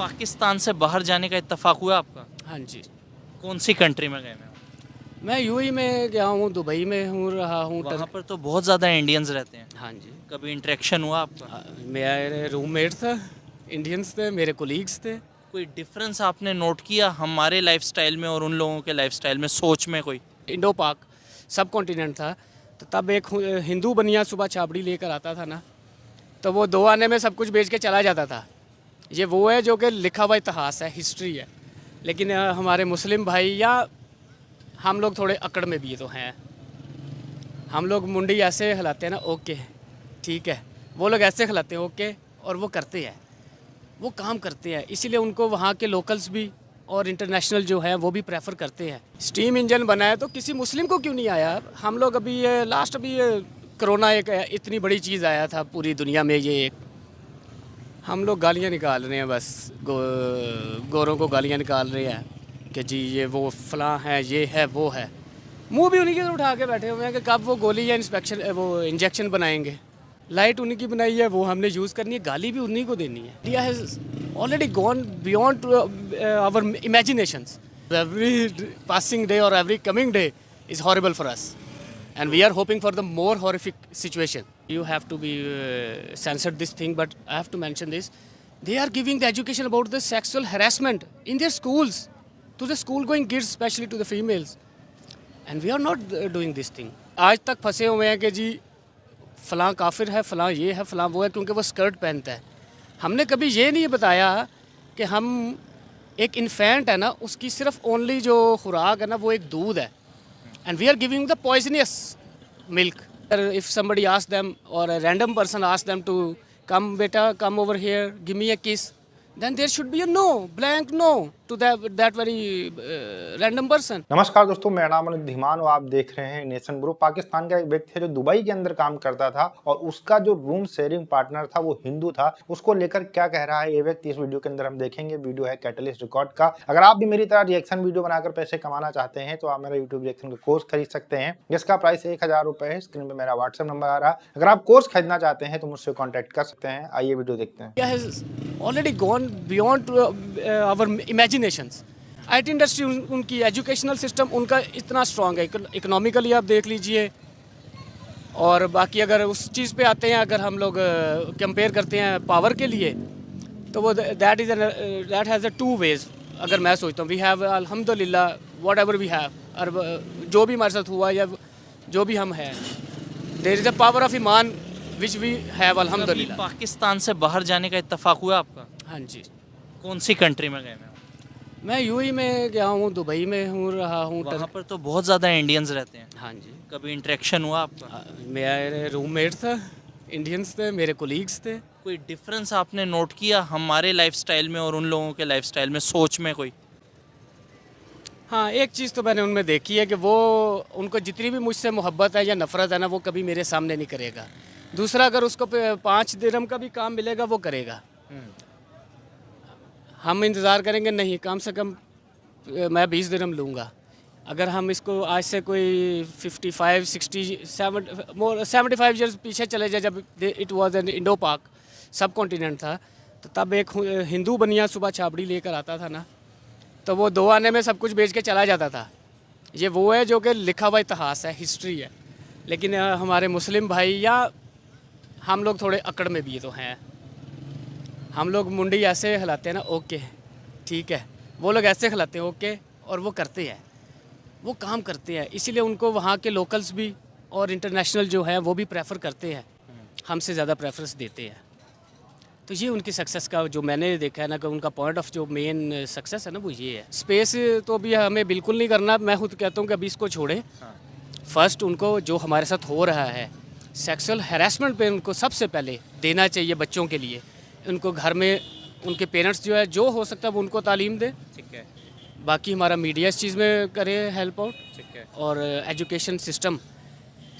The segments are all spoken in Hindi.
पाकिस्तान से बाहर जाने का इत्तेफाक हुआ आपका? हाँ जी। कौन सी कंट्री में गए हैं आप? मैं यूएई में गया हूँ, दुबई में रहा हूँ। वहाँ पर तो बहुत ज़्यादा इंडियंस रहते हैं। हाँ जी। कभी इंटरेक्शन हुआ आपका? मेरे रूममेट था, इंडियंस थे, मेरे कोलीग्स थे। कोई डिफरेंस आपने नोट किया हमारे लाइफस्टाइल में और उन लोगों के लाइफस्टाइल में, सोच में कोई? इंडो पाक सब कॉन्टिनेंट था। तो तब एक हिंदू बनिया सुबह छाबड़ी लेकर आता था ना, तो वो 2 आने में सब कुछ बेच के चला जाता था। ये वो है जो कि लिखा हुआ इतिहास है, हिस्ट्री है। लेकिन हमारे मुस्लिम भाई या हम लोग थोड़े अकड़ में भी तो हैं। हम लोग मुंडी ऐसे हिलाते हैं ना, ओके ठीक है, वो लोग ऐसे हिलाते हैं ओके, और वो करते हैं, वो काम करते हैं। इसीलिए उनको वहाँ के लोकल्स भी और इंटरनेशनल जो है वो भी प्रेफर करते हैं। स्टीम इंजन बनाया तो किसी मुस्लिम को क्यों नहीं आया? हम लोग अभी ये लास्ट अभी ये कोरोना एक इतनी बड़ी चीज़ आया था पूरी दुनिया में, ये एक हम लोग गालियाँ निकाल रहे हैं बस, गोरों को गालियाँ निकाल रहे हैं कि जी ये वो फलां है, ये है वो है। मुंह भी उन्हीं के उठा के बैठे हुए हैं कि कब वो गोली या वो इंजेक्शन बनाएंगे। लाइट उन्हीं की बनाई है, वो हमने यूज़ करनी है, गाली भी उन्हीं को देनी है। India has already gone beyond our imaginations. Every passing day और every coming day is horrible for us, and we are hoping for the more horrific situation. You have to be censored this thing, but I have to mention this. They are giving the education about the sexual harassment in their schools, to the school going kids, especially to the females, and we are not doing this thing. आज तक फंसे हुए हैं कि जी फलां काफिर है, फलां ये है, फलां वो है, क्योंकि वो स्कर्ट पहनता है। हमने कभी ये नहीं बताया कि हम एक इन्फेंट है ना, उसकी सिर्फ ओनली जो खुराक है ना वो एक दूध है, and we are giving the poisonous milk. If somebody asks them or a random person asks them to come beta, come over here, give me a kiss, then there should be a no, blank no to that very random person. नमस्कार दोस्तों, मेरा नाम अनिल धीमान और आप देख रहे हैं नेशन ब्रो। पाकिस्तान का एक व्यक्ति है जो दुबई के अंदर काम करता था और उसका जो रूम शेयरिंग पार्टनर था वो हिंदू था। उसको लेकर क्या कह रहा है ये व्यक्ति इस वीडियो के अंदर हम देखेंगे। वीडियो है कैटलिस्ट रिकॉर्ड का। अगर आप भी मेरी तरह रिएक्शन वीडियो बनाकर पैसे कमाना चाहते हैं तो आप मेरा यूट्यूब रिएक्शन का कोर्स खरीद सकते हैं, जिसका प्राइस 1000 रुपए है। स्क्रीन पे मेरा व्हाट्सएप नंबर आ रहा है। अगर आप कोर्स खरीदना चाहते हैं तो मुझसे कॉन्टेक्ट कर सकते हैं। आइए वीडियो देखते हैं। India has already gone beyond our imaginations. IT industry उनकी एजुकेशनल सिस्टम उनका इतना स्ट्रांग है, इकोनॉमिकली आप देख लीजिए। और बाकी अगर उस चीज़ पे आते हैं, अगर हम लोग कंपेयर करते हैं पावर के लिए, तो वो दैट हैज़ अ 2 वेज। अगर मैं सोचता हूँ वी हैव अल्हम्दुलिल्लाह व्हाट एवर वी हैव, और जो भी हमारे साथ हुआ या जो भी हम हैं, there is a power of ईमान विच वी हैव अल्हम्दुलिल्लाह। पाकिस्तान से बाहर जाने का इत्तेफाक हुआ आपका? हाँ जी। कौन सी कंट्री में गए हैं आप? मैं यूएई में गया हूँ, दुबई में रहा हूँ। वहाँ पर तो बहुत ज़्यादा इंडियंस रहते हैं। हाँ जी। कभी इंटरेक्शन हुआ आपका? मेरे रूममेट था, इंडियंस थे, मेरे कोलीग्स थे। कोई डिफरेंस आपने नोट किया हमारे लाइफस्टाइल में और उन लोगों के लाइफस्टाइल में, सोच में कोई? हाँ, एक चीज़ तो मैंने उनमें देखी है कि वो उनको जितनी भी मुझसे मोहब्बत है या नफ़रत है ना, वो कभी मेरे सामने नहीं करेगा। दूसरा, अगर उसको 5 दिरहम का भी काम मिलेगा वो करेगा। हम इंतज़ार करेंगे नहीं, कम से कम मैं 20 दिरहम लूँगा। अगर हम इसको आज से कोई 55, 60, 75 ईयर्स पीछे चले जाए, जब इट वाज एन इंडो पाक सब कॉन्टिनेंट था, तो तब एक हिंदू बनिया सुबह छाबड़ी लेकर आता था ना, तो वो 2 आने में सब कुछ बेच के चला जाता था। ये वो है जो कि लिखा हुआ इतिहास है, हिस्ट्री है। लेकिन हमारे मुस्लिम भाई या हम लोग थोड़े अकड़ में भी तो हैं। हम लोग मुंडी ऐसे हिलाते हैं ना, ओके ठीक है, वो लोग ऐसे हिलाते हैं ओके, और वो करते हैं, वो काम करते हैं। इसीलिए उनको वहाँ के लोकल्स भी और इंटरनेशनल जो है वो भी प्रेफर करते हैं, हमसे ज़्यादा प्रेफरेंस देते हैं। तो ये उनकी सक्सेस का जो मैंने देखा है ना, कि उनका पॉइंट ऑफ जो मेन सक्सेस है ना वो ये है। स्पेस तो भी हमें बिल्कुल नहीं करना। मैं खुद कहता हूँ कि अभी इसको छोड़ें। फर्स्ट उनको जो हमारे साथ हो रहा है सेक्सुअल हैरेसमेंट पे उनको सबसे पहले देना चाहिए बच्चों के लिए। उनको घर में उनके पेरेंट्स जो है, जो हो सकता है वो उनको तालीम दे। ठीक है। बाकी हमारा मीडिया इस चीज़ में करे हेल्प आउट। ठीक है। और एजुकेशन सिस्टम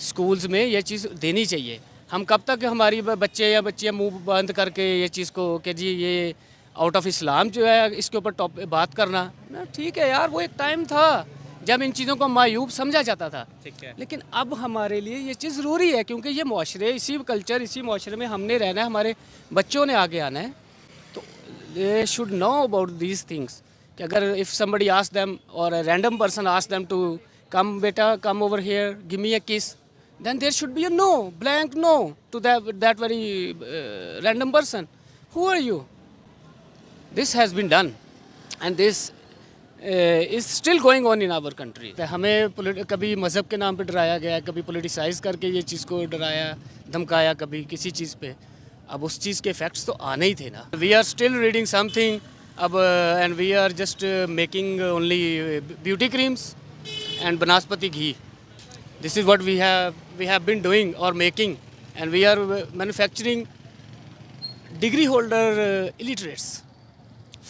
स्कूल्स में ये चीज़ देनी चाहिए। हम कब तक हमारी बच्चे या बच्चियाँ मुंह बंद करके ये चीज़ को कि जी ये आउट ऑफ इस्लाम जो है इसके ऊपर बात करना ना, ठीक है यार, वो एक टाइम था जब इन चीज़ों को मायूब समझा जाता था। ठीक है। लेकिन अब हमारे लिए ये चीज़ ज़रूरी है, क्योंकि ये मुआशरे, इसी कल्चर, इसी मुआशरे में हमने रहना है, हमारे बच्चों ने आगे आना है। तो they should know about these things. कि अगर if somebody asks them or a random person asks them to come beta, come over here, give me a kiss, then there should be a no, blank no to that very random person. Who are you? This has been done, and this is still going on in our country. हमें कभी मज़हब के नाम पे डराया गया, कभी पोलिटिसाइज करके ये चीज़ को डराया धमकाया, कभी किसी चीज़ पे. अब उस चीज़ के इफेक्ट्स तो आने ही थे ना. We are still reading something अब and we are just making only beauty creams and banaspati ghee. This is what we have been doing or making, and we are manufacturing degree holder illiterates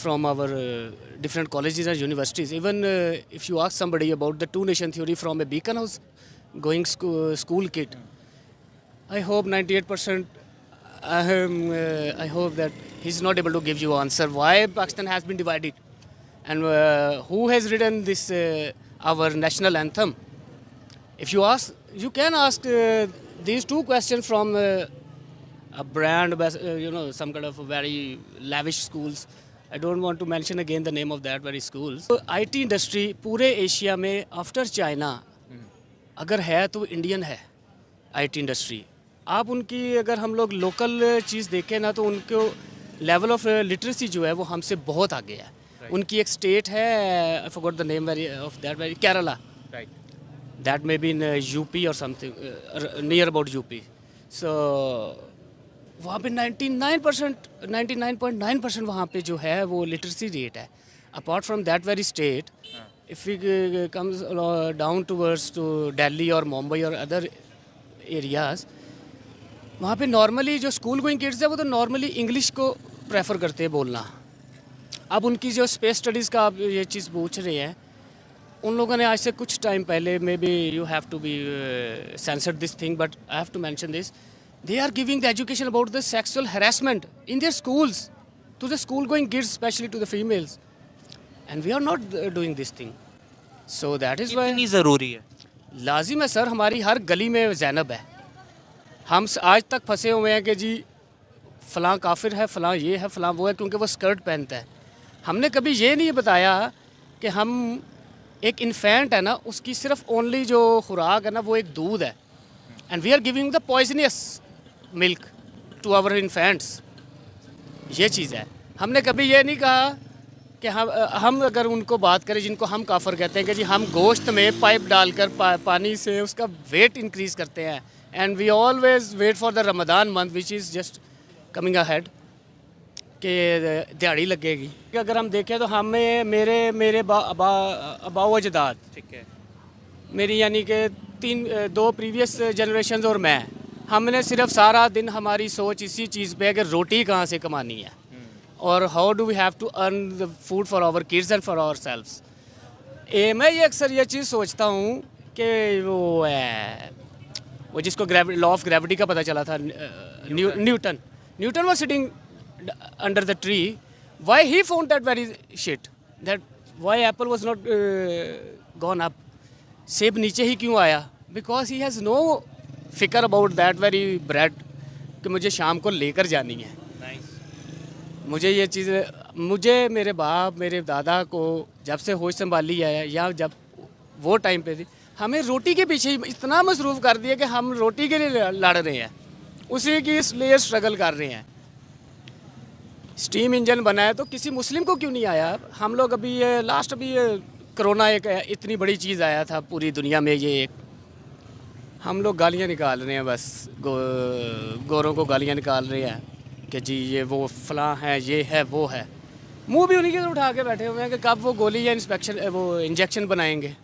from our different colleges and universities. Even if you ask somebody about the two nation theory from a Beacon House going school kid, I hope 98% I hope that he's not able to give you answer why Pakistan has been divided and who has written this our national anthem. If you ask, you can ask these two questions from a brand, some kind of very lavish schools. I don't want to mention again the name of that very schools. So, IT industry पूरे एशिया में आफ्टर चाइना अगर है तो इंडियन है IT इंडस्ट्री. आप उनकी अगर हम लोग लोकल चीज़ देखें ना तो उनको लेवल ऑफ लिटरेसी जो है वो हमसे बहुत आगे है. उनकी एक स्टेट है, I forgot the name of that very, Kerala. That may be in UP और समथिंग नियर अबाउट यूपी. सो वहाँ पे 99.9% वहाँ पे जो है वो लिटरेसी रेट है. Apart from that very state, if we comes down towards to Delhi और मुंबई और अदर एरियाज़, वहाँ पे नॉर्मली जो स्कूल गोइंग किड्स है वो तो नॉर्मली इंग्लिश को प्रेफर करते हैं बोलना. अब उनकी जो स्पेस स्टडीज़ का आप ये चीज़ पूछ रहे हैं, उन लोगों ने आज से कुछ टाइम पहले, may be you have to be censored this thing but I have to mention this, they are giving the education about the sexual harassment in their schools to the school going kids, specially to the females, and we are not doing this thing. So that is why कितनी ज़रूरी है. लाजिम है सर. हमारी हर गली में ज़ैनब है. हम आज तक फंसे हुए हैं कि जी फ़लाँ काफिर है, फ़लाँ ये है, फ़लाँ वो है, क्योंकि वो स्कर्ट पहनता है. हमने कभी ये नहीं बताया कि हम एक इन्फेंट है ना, उसकी सिर्फ ओनली जो खुराक है ना वो एक दूध है, and we are giving the poisonous milk to our infants. ये चीज़ है. हमने कभी ये नहीं कहा कि हम अगर उनको बात करें जिनको हम काफिर कहते हैं कि जी हम गोश्त में पाइप डालकर पानी से उसका वेट इंक्रीज़ करते हैं, and we always wait for the Ramadan month which is just coming ahead कि दिहाड़ी लगेगी. अगर हम देखें तो हमें मेरे अबाव अजदाद, ठीक है, मेरी यानी कि दो प्रीवियस जनरेशन और मैं, हमने सिर्फ सारा दिन हमारी सोच इसी चीज़ पे है कि रोटी कहाँ से कमानी है और how do we have to earn the food for our kids and for our selves. मैं ये अक्सर ये चीज़ सोचता हूँ कि वो जिसको लॉ ऑफ ग्रेविटी का पता चला था, Newton was sitting under the tree. Why he found that very shit, that why apple was not gone up, सेब नीचे ही क्यों आया? Because he has no फिकर about that very bread कि मुझे शाम को लेकर जानी है. मुझे ये चीज़, मुझे मेरे बाप मेरे दादा को जब से होश संभाली है या जब वो टाइम पे थी, हमें रोटी के पीछे इतना मसरूफ़ कर दिया कि हम रोटी के लिए लड़ रहे हैं, उसी की इसलिए स्ट्रगल कर रहे हैं. स्टीम इंजन बनाया तो किसी मुस्लिम को क्यों नहीं आया? हम लोग अभी ये लास्ट अभी ये कोरोना एक इतनी बड़ी चीज़ आया था पूरी दुनिया में, ये एक हम लोग गालियाँ निकाल रहे हैं बस, गोरों को गालियाँ निकाल रहे हैं कि जी ये वो फलां है, ये है वो है. मुंह भी उन्हीं के उठा के बैठे हुए हैं कि कब वो गोली या इंजेक्शन बनाएंगे.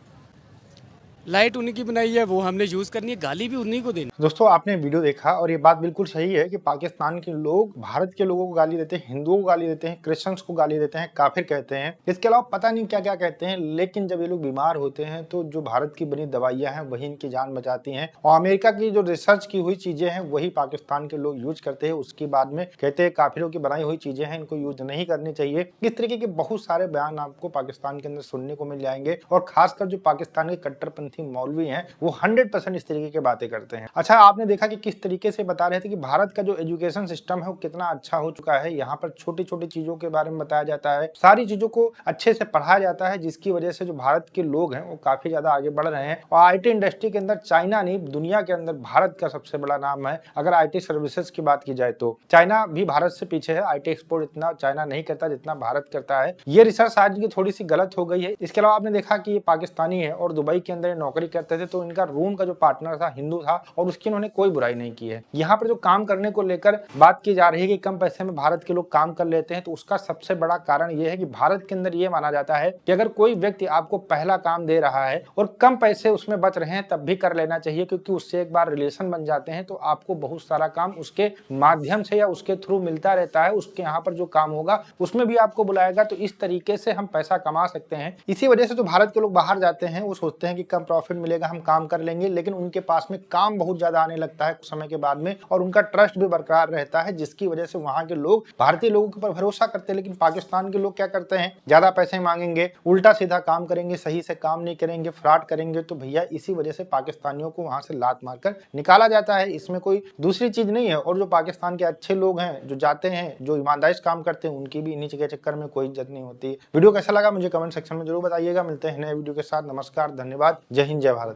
लाइट उन्हीं की बनाई है, वो हमने यूज़ करनी है, गाली भी उन्हीं को देनी. दोस्तों आपने वीडियो देखा और ये बात बिल्कुल सही है कि पाकिस्तान के लोग भारत के लोगों को गाली देते हैं, हिंदुओं को गाली देते हैं, क्रिश्चियंस को गाली देते हैं, काफिर कहते हैं, इसके अलावा पता नहीं क्या क्या कहते हैं. लेकिन जब ये लोग बीमार होते हैं तो जो भारत की बनी दवाइयां हैं वही इनकी जान बचाती हैं, और अमेरिका की जो रिसर्च की हुई चीजें हैं वही पाकिस्तान के लोग यूज करते हैं. उसके बाद में कहते हैं काफिरों की बनाई हुई चीजें हैं, इनको यूज नहीं करनी चाहिए. इस तरीके के बहुत सारे बयान आपको पाकिस्तान के अंदर सुनने को मिल जाएंगे, और खासकर जो पाकिस्तान के कट्टरपंथी वामपंथी मौलवी हैं वो 100% इस तरीके की बातें करते हैं। अच्छा, आपने देखा कि किस तरीके से बता रहे थे कि भारत का जो एजुकेशन सिस्टम है वो कितना अच्छा हो चुका है। यहाँ पर छोटी छोटी चीजों के बारे में बताया जाता है, सारी चीजों को अच्छे से पढ़ाया जाता है, जिसकी वजह से जो भारत के लोग हैं वो काफी ज्यादा आगे बढ़ रहे हैं। और आईटी इंडस्ट्री के अंदर चाइना नहीं, दुनिया के अंदर भारत का सबसे बड़ा नाम है। अगर आईटी सर्विसेज की बात की जाए तो चाइना भी भारत से पीछे है। आईटी एक्सपोर्ट इतना चाइना नहीं करता जितना भारत करता है। ये रिसर्च आज की थोड़ी सी गलत हो गई है। इसके अलावा आपने देखा कि ये पाकिस्तानी है और दुबई के अंदर नौकरी करते थे, तो इनका रूम का जो पार्टनर था हिंदू था और उसकी इन्होंने कोई बुराई नहीं की है। यहाँ पर जो काम करने को लेकर बात की जा रही है कि कम पैसे में भारत के लोग काम कर लेते हैं, तो उसका सबसे बड़ा कारण यह है कि भारत के अंदर यह माना जाता है कि अगर कोई व्यक्ति आपको पहला काम दे रहा है और कम पैसे उसमें बच रहे हैं तब भी कर लेना चाहिए, क्योंकि उससे एक बार रिलेशन बन जाते हैं तो आपको बहुत सारा काम उसके माध्यम से या उसके थ्रू मिलता रहता है। उसके यहाँ पर जो काम होगा उसमें भी आपको बुलाएगा, तो इस तरीके से हम पैसा कमा सकते हैं। इसी वजह से जो भारत के लोग बाहर जाते हैं वो सोचते हैं कि कम प्रॉफिट मिलेगा, हम काम कर लेंगे, लेकिन उनके पास में काम बहुत ज्यादा आने लगता है कुछ समय के बाद में और उनका ट्रस्ट भी बरकरार रहता है, जिसकी वजह से वहां के लोग भारतीय लोगों के ऊपर भरोसा करते हैं। लेकिन पाकिस्तान के लोग क्या करते हैं, ज्यादा पैसे मांगेंगे, उल्टा सीधा काम करेंगे, सही से काम नहीं करेंगे, फ्रॉड करेंगे, तो भैया इसी वजह से पाकिस्तानियों को वहां से लात मारकर निकाला जाता है। इसमें कोई दूसरी चीज नहीं है। और जो पाकिस्तान के अच्छे लोग हैं जो जाते हैं, जो ईमानदारी से काम करते हैं, उनकी भी इन्हीं के चक्कर में कोई इज्जत नहीं होती। वीडियो कैसा लगा मुझे कमेंट सेक्शन में जरूर बताइएगा। मिलते हैं नए वीडियो के साथ। नमस्कार, धन्यवाद, जय हिंद, जय भारत।